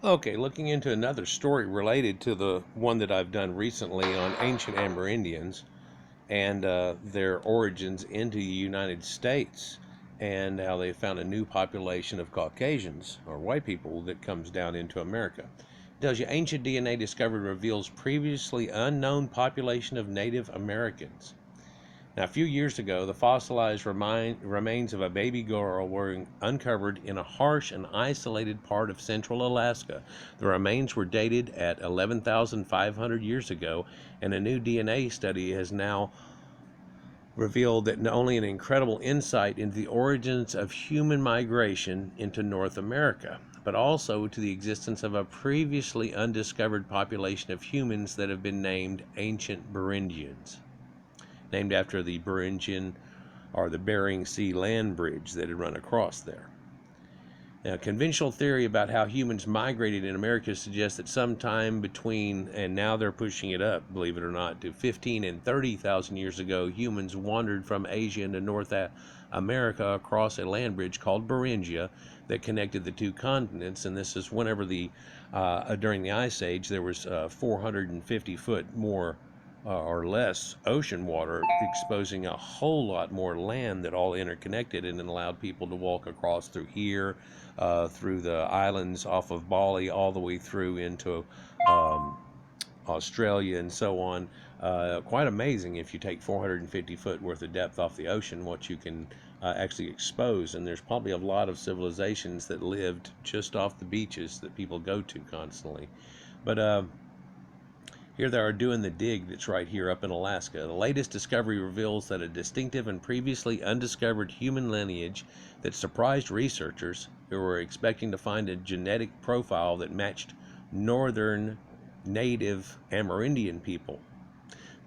Okay, looking into another story related to the one that I've done recently on ancient Amerindians and their origins into the United States, and how they found a new population of Caucasians or white people that comes down into America. It tells you ancient DNA discovered reveals previously unknown population of Native Americans. Now, a few years ago, the fossilized remains of a baby girl were uncovered in a harsh and isolated part of central Alaska. The remains were dated at 11,500 years ago, and a new DNA study has now revealed that not only an incredible insight into the origins of human migration into North America, but also to the existence of a previously undiscovered population of humans that have been named ancient Amerindians, named after the Beringian or the Bering Sea land bridge that had run across there. Now, conventional theory about how humans migrated in America suggests that sometime between, and now they're pushing it up, believe it or not, to 15 and 30,000 years ago, humans wandered from Asia into North America across a land bridge called Beringia that connected the two continents. And this is whenever during the Ice Age, there was 450 foot more or less ocean water, exposing a whole lot more land that all interconnected and then allowed people to walk across through here, through the islands off of Bali, all the way through into Australia and so on. Quite amazing if you take 450 foot worth of depth off the ocean, what you can actually expose. And there's probably a lot of civilizations that lived just off the beaches that people go to constantly. But here they are doing the dig that's right here up in Alaska. The latest discovery reveals that a distinctive and previously undiscovered human lineage that surprised researchers who were expecting to find a genetic profile that matched northern native Amerindian people.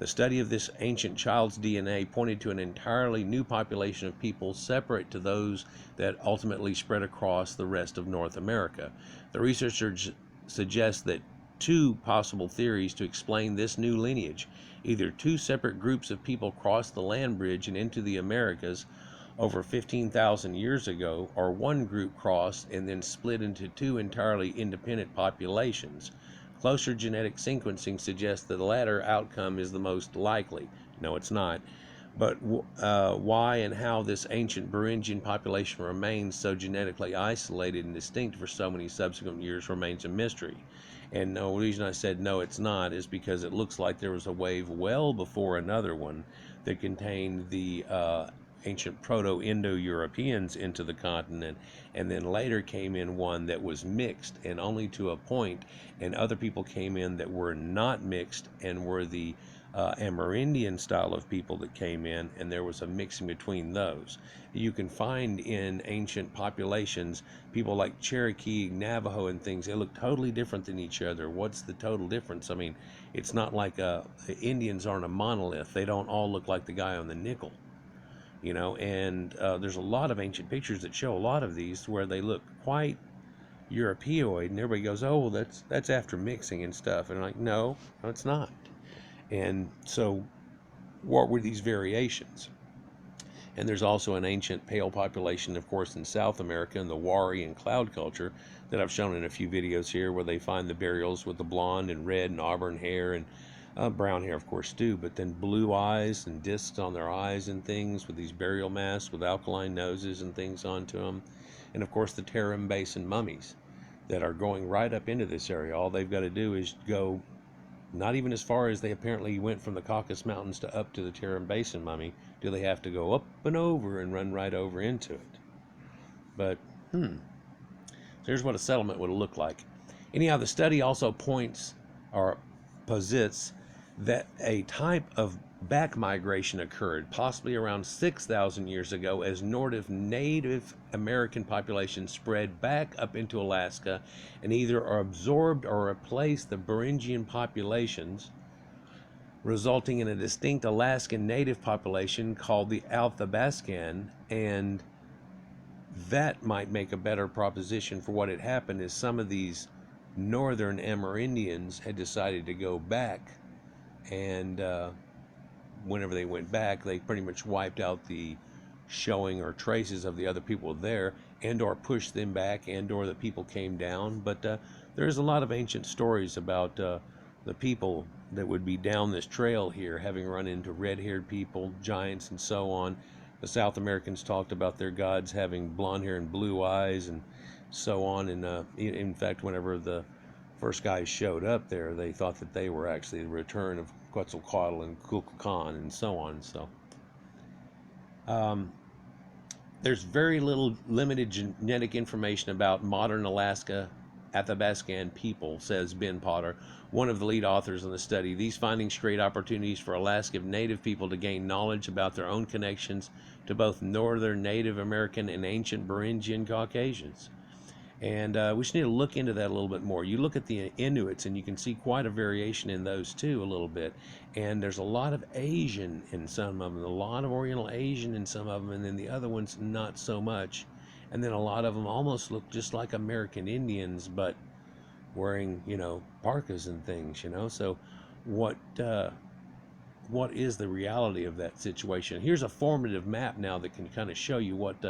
The study of this ancient child's DNA pointed to an entirely new population of people separate to those that ultimately spread across the rest of North America. The researchers suggest that two possible theories to explain this new lineage. Either two separate groups of people crossed the land bridge and into the Americas over 15,000 years ago, or one group crossed and then split into two entirely independent populations. Closer genetic sequencing suggests that the latter outcome is the most likely. No, it's not. But why and how this ancient Beringian population remains so genetically isolated and distinct for so many subsequent years remains a mystery. And the reason I said no, it's not, is because it looks like there was a wave well before another one that contained the ancient Proto Indo Europeans into the continent, and then later came in one that was mixed, and only to a point, and other people came in that were not mixed and were the Amerindian style of people that came in, and there was a mixing between those. You can find in ancient populations people like Cherokee, Navajo, and things. They look totally different than each other. What's the total difference? I mean, it's not like Indians aren't a monolith. They don't all look like the guy on the nickel, you know. And there's a lot of ancient pictures that show a lot of these where they look quite Europeoid, and everybody goes, "Oh, well, that's after mixing and stuff." And I'm like, no, it's not. And so, what were these variations? And there's also an ancient pale population, of course, in South America, in the Wari and cloud culture, that I've shown in a few videos here, where they find the burials with the blonde and red and auburn hair, and brown hair, of course, too, but then blue eyes and discs on their eyes and things, with these burial masks with alkaline noses and things onto them. And, of course, the Tarim Basin mummies that are going right up into this area. All they've got to do is go not even as far as they apparently went from the Caucasus Mountains to up to the Tarim Basin mummy, do they have to go up and over and run right over into it. But, so here's what a settlement would look like. Anyhow, the study also points or posits that a type of back migration occurred, possibly around 6,000 years ago, as Native American populations spread back up into Alaska and either absorbed or replaced the Beringian populations, resulting in a distinct Alaskan native population called the Athabascan. And that might make a better proposition for what had happened, is some of these northern Amerindians had decided to go back, and whenever they went back, they pretty much wiped out the showing or traces of the other people there, and or pushed them back, and or the people came down. But there's a lot of ancient stories about the people that would be down this trail here, having run into red-haired people, giants, and so on. The South Americans talked about their gods having blonde hair and blue eyes, and so on. And in fact, whenever the first guys showed up there, they thought that they were actually the return of Quetzalcoatl and Kukulkan and so on. So there's very little limited genetic information about modern Alaska Athabascan people, says Ben Potter, one of the lead authors in the study. These findings create opportunities for Alaska Native people to gain knowledge about their own connections to both northern Native American and ancient Amerindian Caucasians. And we just need to look into that a little bit more. You look at the Inuits, and you can see quite a variation in those too, a little bit. And there's a lot of Asian in some of them, a lot of Oriental Asian in some of them, and then the other ones not so much. And then a lot of them almost look just like American Indians, but wearing, parkas and things, So what is the reality of that situation? Here's a formative map now that can kind of show you what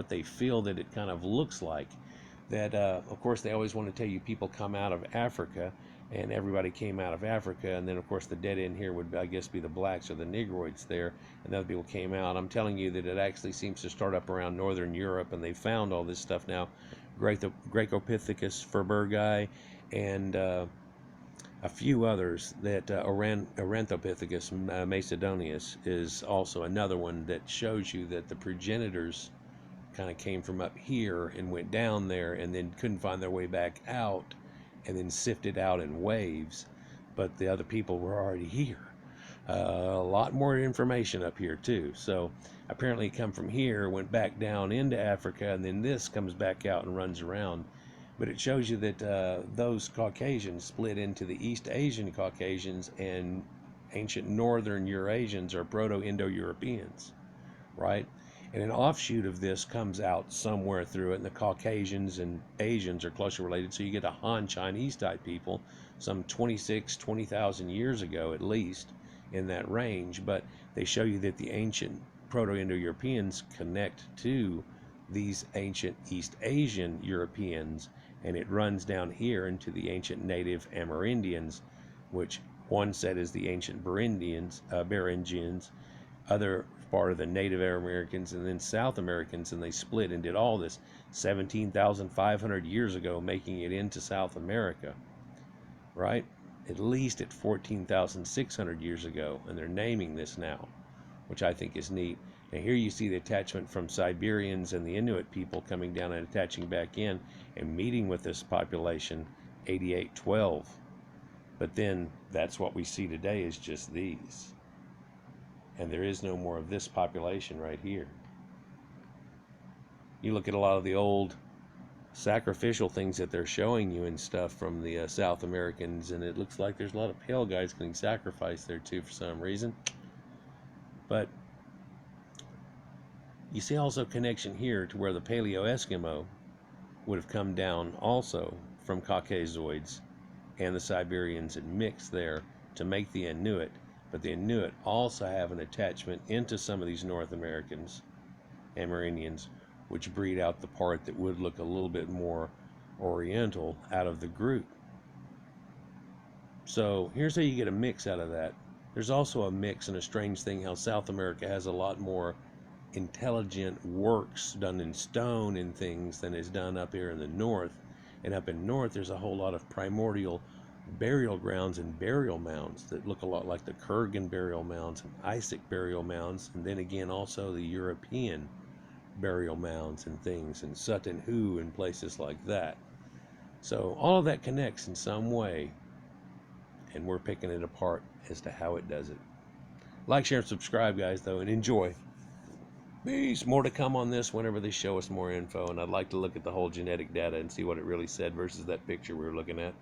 they feel that it kind of looks like. That, of course, they always want to tell you people come out of Africa, and everybody came out of Africa, and then, of course, the dead end here would, I guess, be the blacks or the Negroids there, and other people came out. I'm telling you that it actually seems to start up around Northern Europe, and they found all this stuff now. Greco-Pithecus furburgi, and a few others. That Ornithopithecus macedonius is also another one that shows you that the progenitors kind of came from up here and went down there and then couldn't find their way back out and then sifted out in waves, but the other people were already here. A lot more information up here too. So apparently it come from here, went back down into Africa, and then this comes back out and runs around. But it shows you that those Caucasians split into the East Asian Caucasians and ancient Northern Eurasians, or Proto Indo Europeans, right? And an offshoot of this comes out somewhere through it, and the Caucasians and Asians are closely related. So you get a Han Chinese type people, some 20,000 years ago at least, in that range. But they show you that the ancient Proto-Indo-Europeans connect to these ancient East Asian Europeans, and it runs down here into the ancient native Amerindians, which one said is the ancient Beringians, other part of the Native Americans, and then South Americans, and they split and did all this 17,500 years ago, making it into South America, right? At least at 14,600 years ago, and they're naming this now, which I think is neat. And here you see the attachment from Siberians and the Inuit people coming down and attaching back in and meeting with this population, 8812. But then that's what we see today is just these. And there is no more of this population right here. You look at a lot of the old sacrificial things that they're showing you and stuff from the South Americans, and it looks like there's a lot of pale guys getting sacrificed there too for some reason. But you see also connection here to where the Paleo-Eskimo would have come down also from Caucasoids and the Siberians and mixed there to make the Inuit. But the Inuit also have an attachment into some of these North Americans, Amerindians, which breed out the part that would look a little bit more Oriental out of the group. So here's how you get a mix out of that. There's also a mix and a strange thing how South America has a lot more intelligent works done in stone and things than is done up here in the north. And up in north there's a whole lot of primordial burial grounds and burial mounds that look a lot like the Kurgan burial mounds and Isaac burial mounds, and then again also the European burial mounds and things, and Sutton Hoo and places like that. So all of that connects in some way, and we're picking it apart as to how it does it. Like, share, and subscribe, guys, though, and enjoy. Peace. More to come on this whenever they show us more info, and I'd like to look at the whole genetic data and see what it really said versus that picture we were looking at.